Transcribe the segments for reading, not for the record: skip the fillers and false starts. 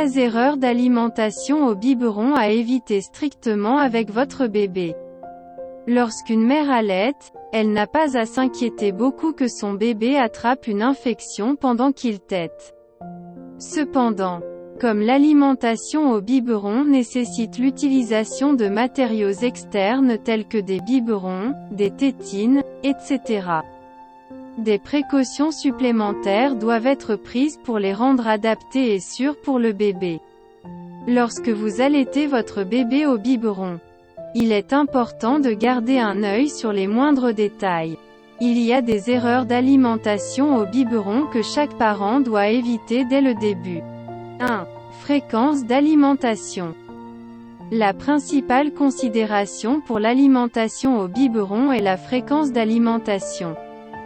13 erreurs d'alimentation au biberon à éviter strictement avec votre bébé. Lorsqu'une mère allaite, elle n'a pas à s'inquiéter beaucoup que son bébé attrape une infection pendant qu'il tète. Cependant, comme l'alimentation au biberon nécessite l'utilisation de matériaux externes tels que des biberons, des tétines, etc., des précautions supplémentaires doivent être prises pour les rendre adaptés et sûrs pour le bébé. Lorsque vous allaitez votre bébé au biberon, il est important de garder un œil sur les moindres détails. Il y a des erreurs d'alimentation au biberon que chaque parent doit éviter dès le début. 1. Fréquence d'alimentation. La principale considération pour l'alimentation au biberon est la fréquence d'alimentation.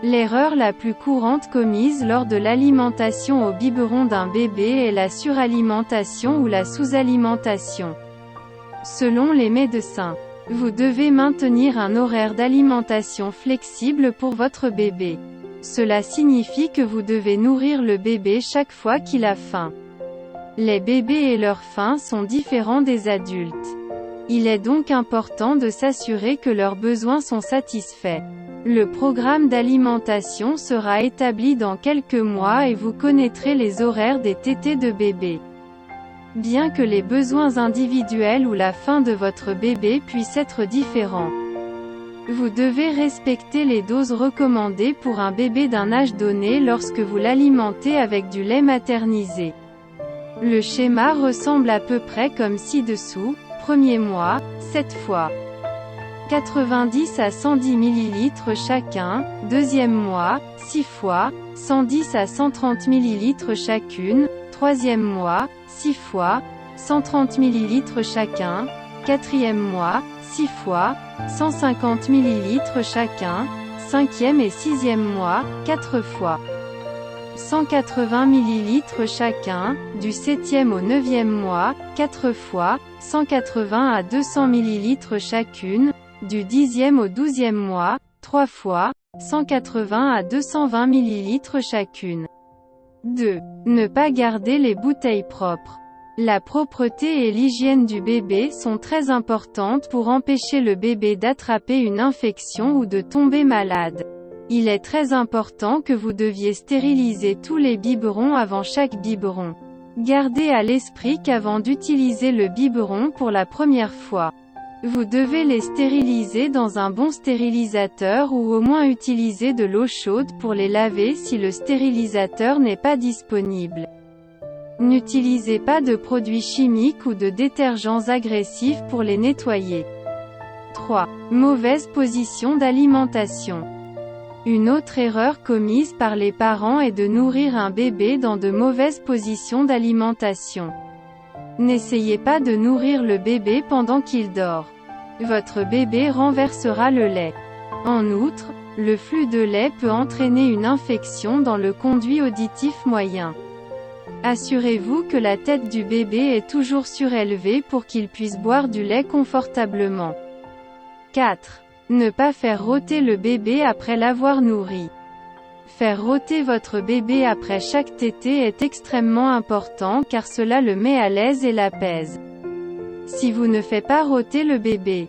L'erreur la plus courante commise lors de l'alimentation au biberon d'un bébé est la suralimentation ou la sous-alimentation. Selon les médecins, vous devez maintenir un horaire d'alimentation flexible pour votre bébé. Cela signifie que vous devez nourrir le bébé chaque fois qu'il a faim. Les bébés et leur faim sont différents des adultes. Il est donc important de s'assurer que leurs besoins sont satisfaits. Le programme d'alimentation sera établi dans quelques mois et vous connaîtrez les horaires des tétées de bébé. Bien que les besoins individuels ou la faim de votre bébé puissent être différents, vous devez respecter les doses recommandées pour un bébé d'un âge donné lorsque vous l'alimentez avec du lait maternisé. Le schéma ressemble à peu près comme ci-dessous. Premier mois, 7 fois 90 à 110 ml chacun, deuxième mois, 6 fois, 110 à 130 ml chacune, troisième mois, 6 fois, 130 ml chacun, quatrième mois, 6 fois, 150 ml chacun, cinquième et sixième mois, 4 fois, 180 ml chacun, du 7e au 9e mois, 4 fois, 180 à 200 ml chacune, du 10e au 12e mois, 3 fois, 180 à 220 ml chacune. 2. Ne pas garder les bouteilles propres. La propreté et l'hygiène du bébé sont très importantes pour empêcher le bébé d'attraper une infection ou de tomber malade. Il est très important que vous deviez stériliser tous les biberons avant chaque biberon. Gardez à l'esprit qu'avant d'utiliser le biberon pour la première fois, vous devez les stériliser dans un bon stérilisateur ou au moins utiliser de l'eau chaude pour les laver si le stérilisateur n'est pas disponible. N'utilisez pas de produits chimiques ou de détergents agressifs pour les nettoyer. 3. Mauvaise position d'alimentation. Une autre erreur commise par les parents est de nourrir un bébé dans de mauvaises positions d'alimentation. N'essayez pas de nourrir le bébé pendant qu'il dort. Votre bébé renversera le lait. En outre, le flux de lait peut entraîner une infection dans le conduit auditif moyen. Assurez-vous que la tête du bébé est toujours surélevée pour qu'il puisse boire du lait confortablement. 4. Ne pas faire rôter le bébé après l'avoir nourri. Faire rôter votre bébé après chaque tétée est extrêmement important car cela le met à l'aise et l'apaise. Si vous ne faites pas rôter le bébé,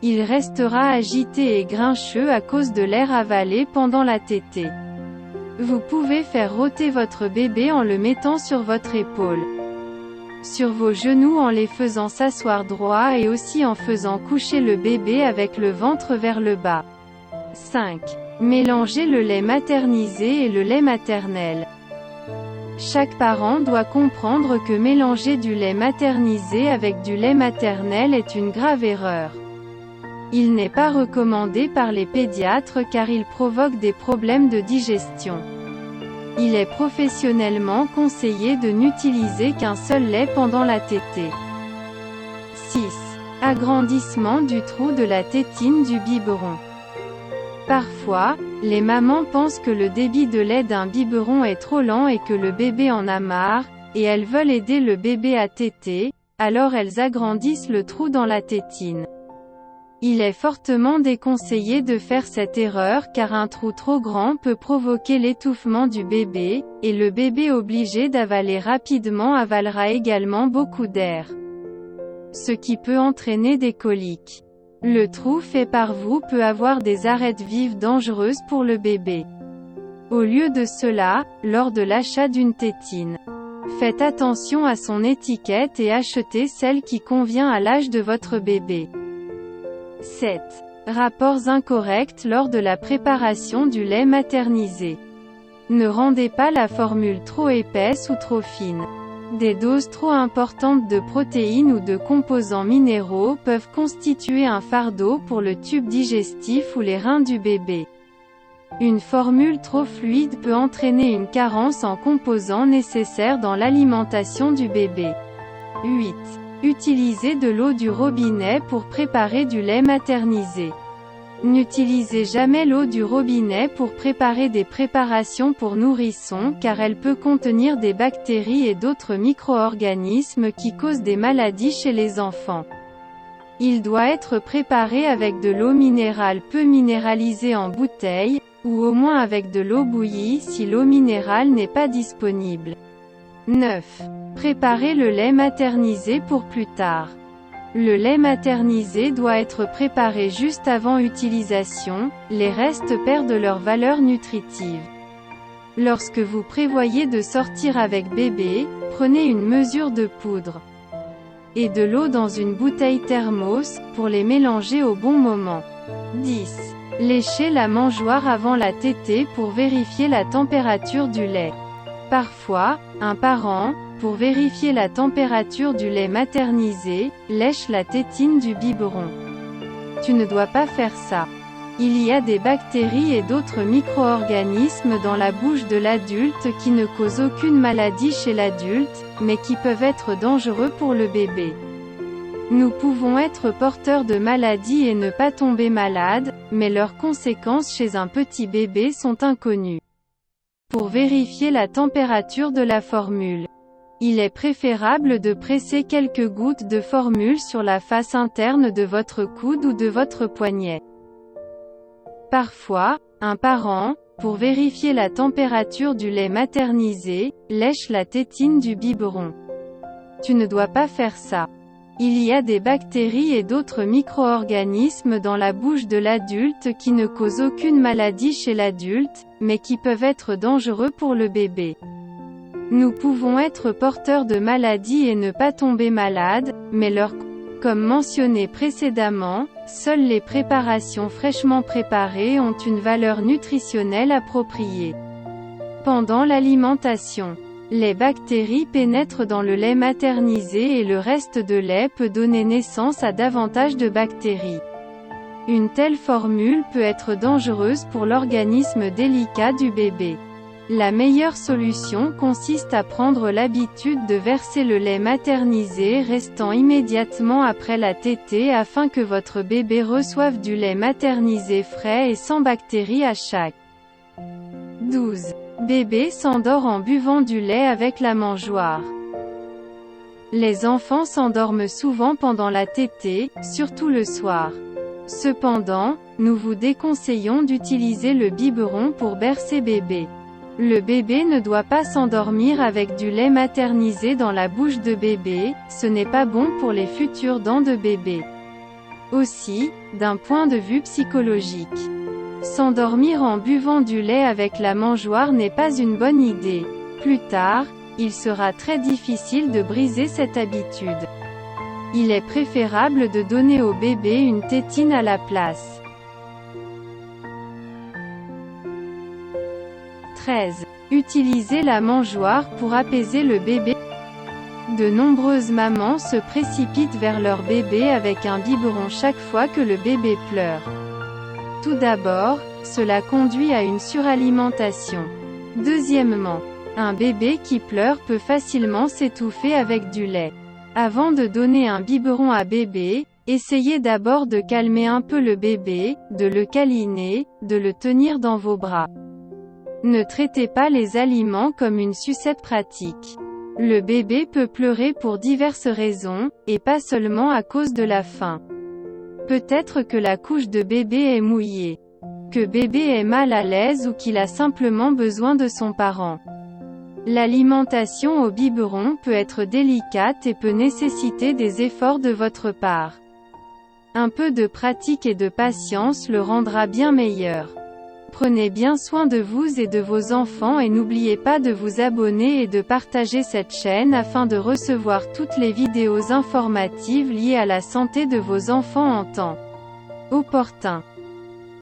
il restera agité et grincheux à cause de l'air avalé pendant la tétée. Vous pouvez faire rôter votre bébé en le mettant sur votre épaule, sur vos genoux en les faisant s'asseoir droit et aussi en faisant coucher le bébé avec le ventre vers le bas. 5. Mélangez le lait maternisé et le lait maternel. Chaque parent doit comprendre que mélanger du lait maternisé avec du lait maternel est une grave erreur. Il n'est pas recommandé par les pédiatres car il provoque des problèmes de digestion. Il est professionnellement conseillé de n'utiliser qu'un seul lait pendant la tétée. 6. Agrandissement du trou de la tétine du biberon. Parfois, les mamans pensent que le débit de lait d'un biberon est trop lent et que le bébé en a marre, et elles veulent aider le bébé à téter, alors elles agrandissent le trou dans la tétine. Il est fortement déconseillé de faire cette erreur car un trou trop grand peut provoquer l'étouffement du bébé, et le bébé obligé d'avaler rapidement avalera également beaucoup d'air, ce qui peut entraîner des coliques. Le trou fait par vous peut avoir des arêtes vives dangereuses pour le bébé. Au lieu de cela, lors de l'achat d'une tétine, faites attention à son étiquette et achetez celle qui convient à l'âge de votre bébé. 7. Rapports incorrects lors de la préparation du lait maternisé. Ne rendez pas la formule trop épaisse ou trop fine. Des doses trop importantes de protéines ou de composants minéraux peuvent constituer un fardeau pour le tube digestif ou les reins du bébé. Une formule trop fluide peut entraîner une carence en composants nécessaires dans l'alimentation du bébé. 8. Utilisez de l'eau du robinet pour préparer du lait maternisé. N'utilisez jamais l'eau du robinet pour préparer des préparations pour nourrissons car elle peut contenir des bactéries et d'autres micro-organismes qui causent des maladies chez les enfants. Il doit être préparé avec de l'eau minérale peu minéralisée en bouteille, ou au moins avec de l'eau bouillie si l'eau minérale n'est pas disponible. 9. Préparez le lait maternisé pour plus tard. Le lait maternisé doit être préparé juste avant utilisation, les restes perdent leur valeur nutritive. Lorsque vous prévoyez de sortir avec bébé, prenez une mesure de poudre et de l'eau dans une bouteille thermos, pour les mélanger au bon moment. 10. Léchez la mangeoire avant la tétée pour vérifier la température du lait. Parfois, un parent, pour vérifier la température du lait maternisé, lèche la tétine du biberon. Tu ne dois pas faire ça. Il y a des bactéries et d'autres micro-organismes dans la bouche de l'adulte qui ne causent aucune maladie chez l'adulte, mais qui peuvent être dangereux pour le bébé. Nous pouvons être porteurs de maladies et ne pas tomber malades, mais leurs conséquences chez un petit bébé sont inconnues. Pour vérifier la température de la formule, il est préférable de presser quelques gouttes de formule sur la face interne de votre coude ou de votre poignet. Parfois, un parent, pour vérifier la température du lait maternisé, lèche la tétine du biberon. Tu ne dois pas faire ça. Il y a des bactéries et d'autres micro-organismes dans la bouche de l'adulte qui ne causent aucune maladie chez l'adulte, mais qui peuvent être dangereux pour le bébé. Nous pouvons être porteurs de maladies et ne pas tomber malades, mais comme mentionné précédemment, seules les préparations fraîchement préparées ont une valeur nutritionnelle appropriée. Pendant l'alimentation, les bactéries pénètrent dans le lait maternisé et le reste de lait peut donner naissance à davantage de bactéries. Une telle formule peut être dangereuse pour l'organisme délicat du bébé. La meilleure solution consiste à prendre l'habitude de verser le lait maternisé restant immédiatement après la tétée afin que votre bébé reçoive du lait maternisé frais et sans bactéries à chaque. 12. Bébé s'endort en buvant du lait avec la mangeoire. Les enfants s'endorment souvent pendant la tétée, surtout le soir. Cependant, nous vous déconseillons d'utiliser le biberon pour bercer bébé. Le bébé ne doit pas s'endormir avec du lait maternisé dans la bouche de bébé, ce n'est pas bon pour les futures dents de bébé. Aussi, d'un point de vue psychologique, s'endormir en buvant du lait avec la mangeoire n'est pas une bonne idée. Plus tard, il sera très difficile de briser cette habitude. Il est préférable de donner au bébé une tétine à la place. 13. Utilisez la mangeoire pour apaiser le bébé. De nombreuses mamans se précipitent vers leur bébé avec un biberon chaque fois que le bébé pleure. Tout d'abord, cela conduit à une suralimentation. Deuxièmement, un bébé qui pleure peut facilement s'étouffer avec du lait. Avant de donner un biberon à bébé, essayez d'abord de calmer un peu le bébé, de le câliner, de le tenir dans vos bras. Ne traitez pas les aliments comme une sucette pratique. Le bébé peut pleurer pour diverses raisons, et pas seulement à cause de la faim. Peut-être que la couche de bébé est mouillée, que bébé est mal à l'aise ou qu'il a simplement besoin de son parent. L'alimentation au biberon peut être délicate et peut nécessiter des efforts de votre part. Un peu de pratique et de patience le rendra bien meilleur. Prenez bien soin de vous et de vos enfants et n'oubliez pas de vous abonner et de partager cette chaîne afin de recevoir toutes les vidéos informatives liées à la santé de vos enfants en temps opportun.